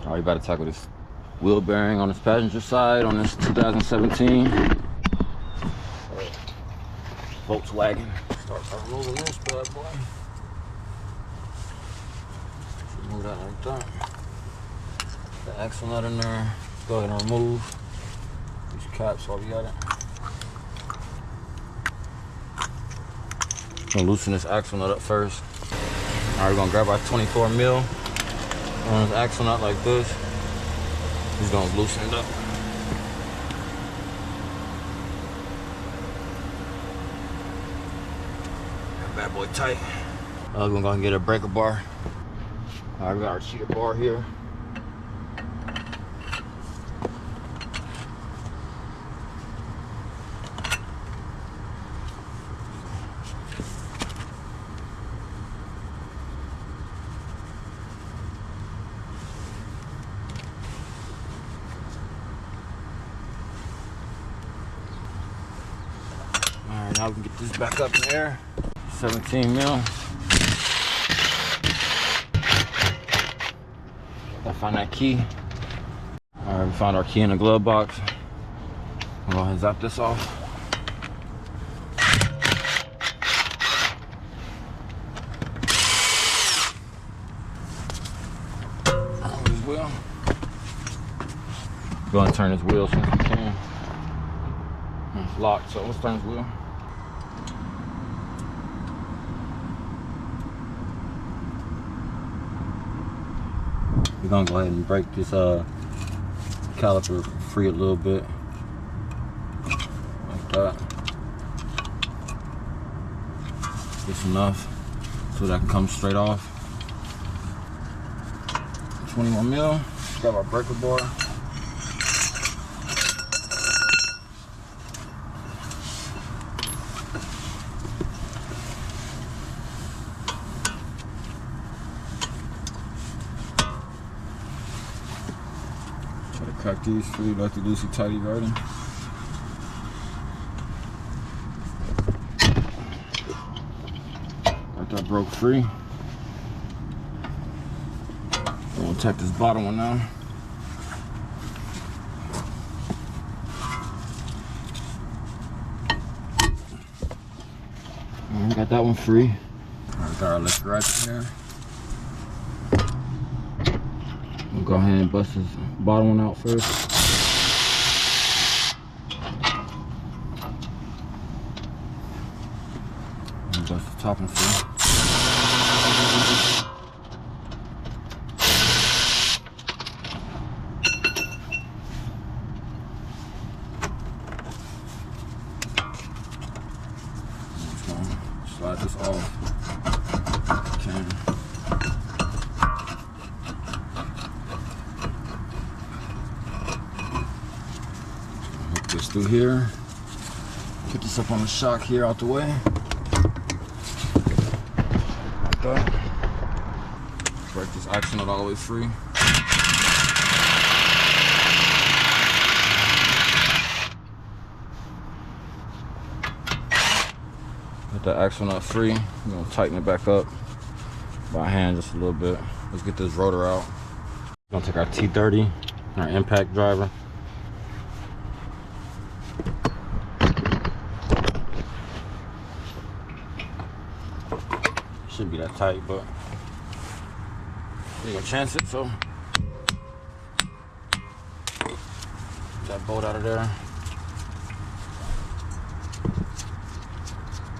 Alright, about to tackle this wheel bearing on this passenger side on this 2017 Volkswagen. Start removing this bad boy. Move that like that. The axle nut in there. Go ahead and remove these caps while we got it. I'm gonna loosen this axle nut up first. Alright, we're gonna grab our 24 mil on this axle nut like this. He's gonna loosen it up. That bad boy tight. We're gonna go and get a breaker bar. Alright, we got our cheater bar here. Alright, now we can get this back up in the air. 17 mil. Gotta find that key. Alright, we found our key in the glove box. I'm gonna go ahead and zap this off. His wheel. Go and turn his wheel since we can. It's locked, so let's turn his wheel. We're gonna go ahead and break this caliper free a little bit, like that. Just enough so that can come straight off. 21 mil. Grab our breaker bar. Crack these free, like the loosey tighty garden. Right, that broke free. I'm gonna check this bottom one now. We got that one free. Alright, got our lift ratchet here. We'll go ahead and bust this bottom one out first. And bust the top one first. Just gonna slide this off. Okay. Through here, put this up on the shock here out the way. Like that. Break this axle nut all the way free. Get that axle nut free. We're gonna tighten it back up by hand just a little bit. Let's get this rotor out. We're gonna take our T30, our impact driver. Shouldn't be that tight, but we're gonna chance it, so get that bolt out of there.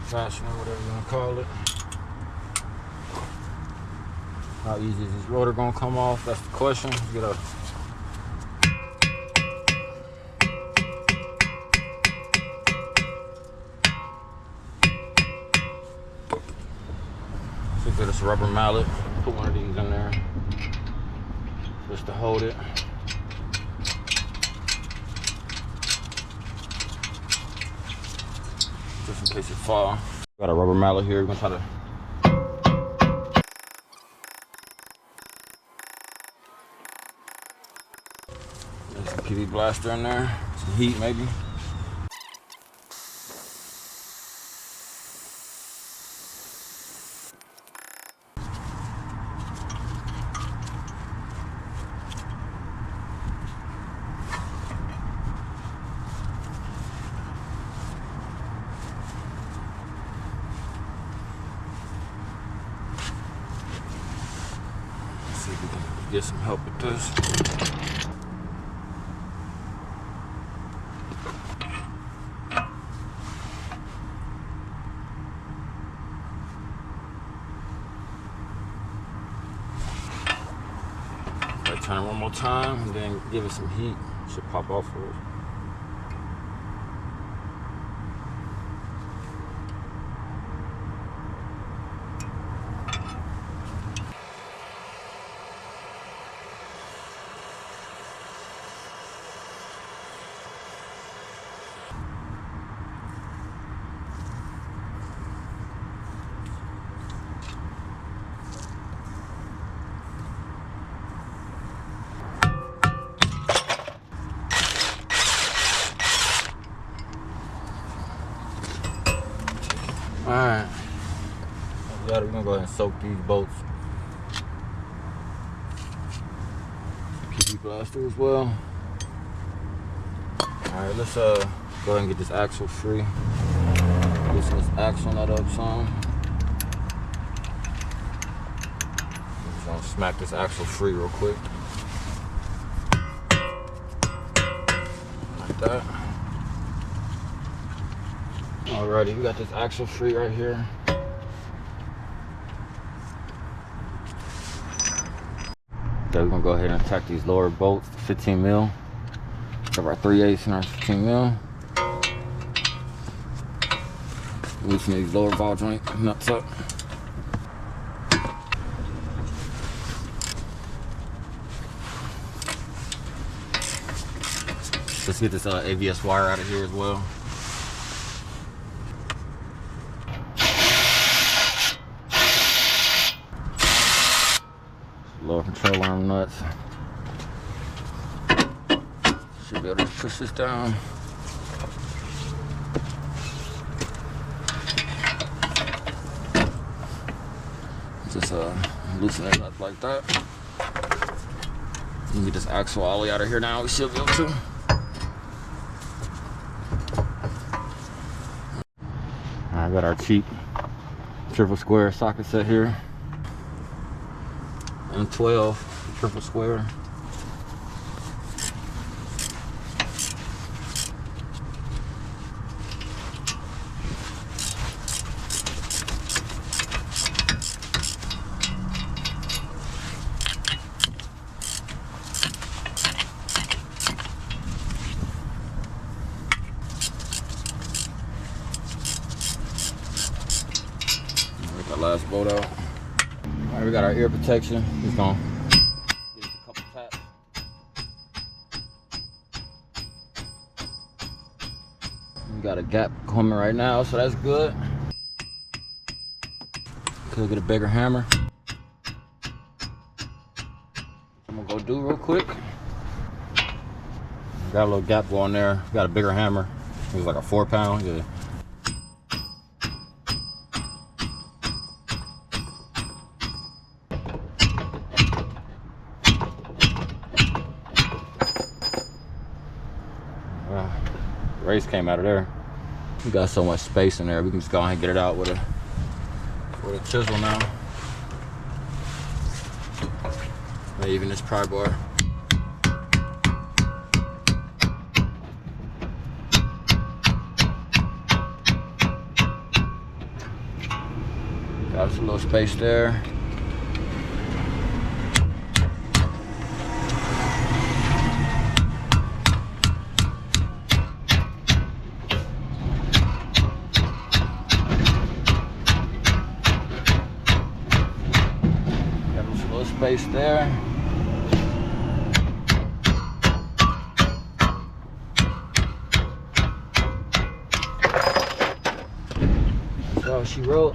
Fastener, whatever you wanna call it. How easy is this rotor gonna come off? That's the question. Let's get up. Get this rubber mallet, put one of these in there just to hold it. Just in case it falls. Got a rubber mallet here. We're gonna try to there's some PV blaster in there, some heat maybe. Get some help with this. Turn it one more time and then give it some heat. Should pop off for us. Alright, we're gonna go ahead and soak these bolts. PV blaster as well. Alright, let's go ahead and get this axle free. Loosen this axle nut up some. Just gonna smack this axle free real quick. Like that. Alrighty, we got this axle free right here. Okay, we're gonna go ahead and attack these lower bolts, 15 mil. Got our 3/8 and our 15 mil. Loosen these lower ball joint nuts up. Let's get this ABS wire out of here as well. Lower control arm nuts. Should be able to push this down. Just loosen it up like that. You can get this axle all the way out of here now. We should be able to. I got our cheap triple square socket set here. And 12 triple square. Get that last bolt out. Alright, we got our ear protection. Just gonna give it a couple taps. We got a gap coming right now, so that's good. Could get a bigger hammer. I'm gonna go do real quick. Got a little gap going there. Got a bigger hammer. It was like a 4-pound. Yeah. Race came out of there. We got so much space in there, we can just go ahead and get it out with a chisel now. Maybe even this pry bar. Got us a little space there. Space there. That's all she wrote.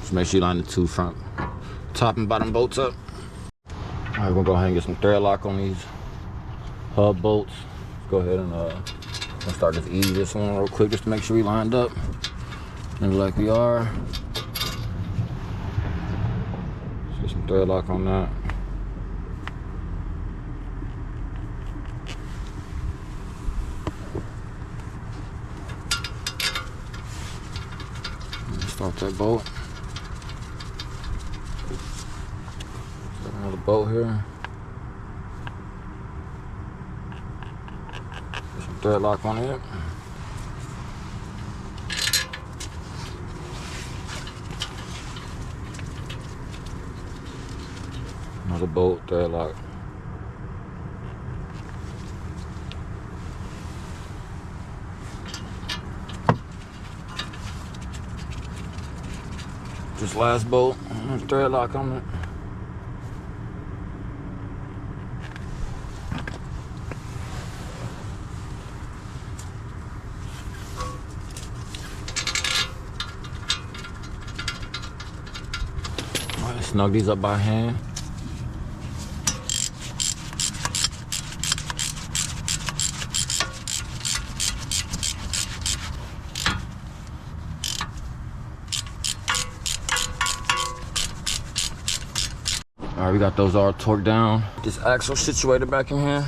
Just make sure you line the two front top and bottom bolts up. Alright, we're gonna go ahead and get some thread lock on these hub bolts. Let's go ahead and I'll start just ease this one real quick just to make sure we lined up. And like we are. Let's get some thread lock on that. Start that bolt. Got another bolt here. Put some thread lock on it. Another bolt, thread lock. Just last bolt, thread lock on it. All right, snug these up by hand. All right, we got those all torqued down. This axle situated back in here.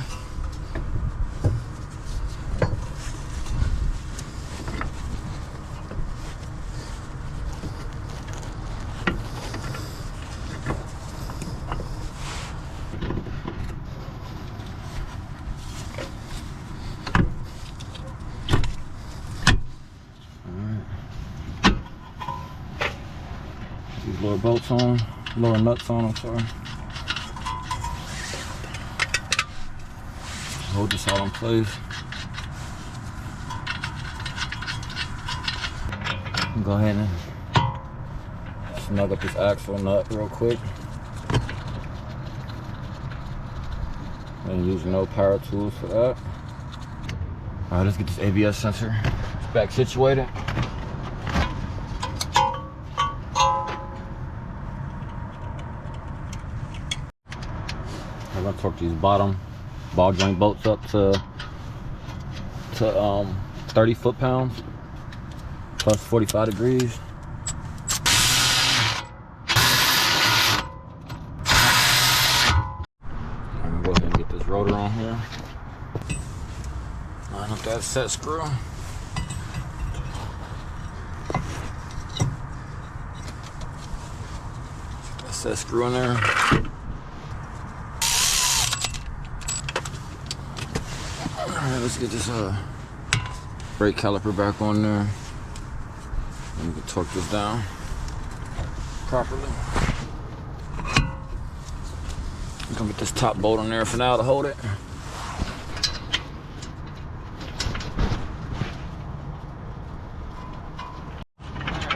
These lower bolts on, lower nuts on, I'm sorry. Hold this all in place. Go ahead and snug up this axle nut real quick. And use no power tools for that. All right, let's get this ABS sensor back situated. I'm gonna torque these bottom ball joint bolts up to 30 foot-pounds plus 45 degrees. I'm gonna go ahead and get this rotor on here. Line up that set screw. That set screw in there. Alright, let's get this brake caliper back on there. And we can torque this down properly. I'm gonna get this top bolt on there for now to hold it.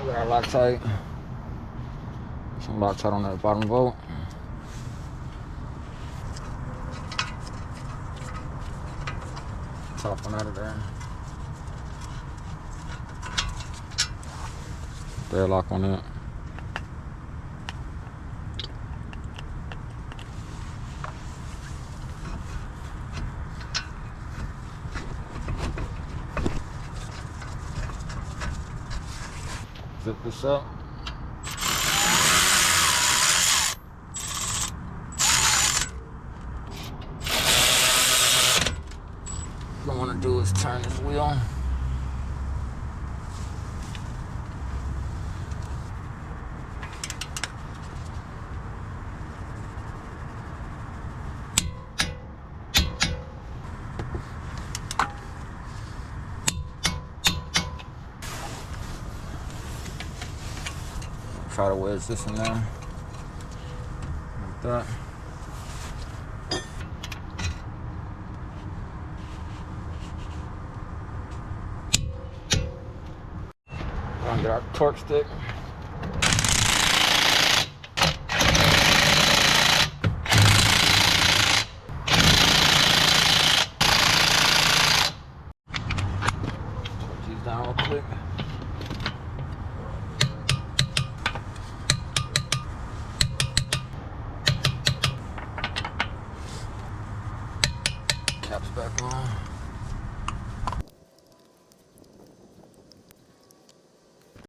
We got our Loctite. Some Loctite on that bottom bolt. Top one out of there. Thread lock on it. Zip this up. What I want to do is turn this wheel. Try to wedge this in there like that. Get our torque stick. Torque these down real quick.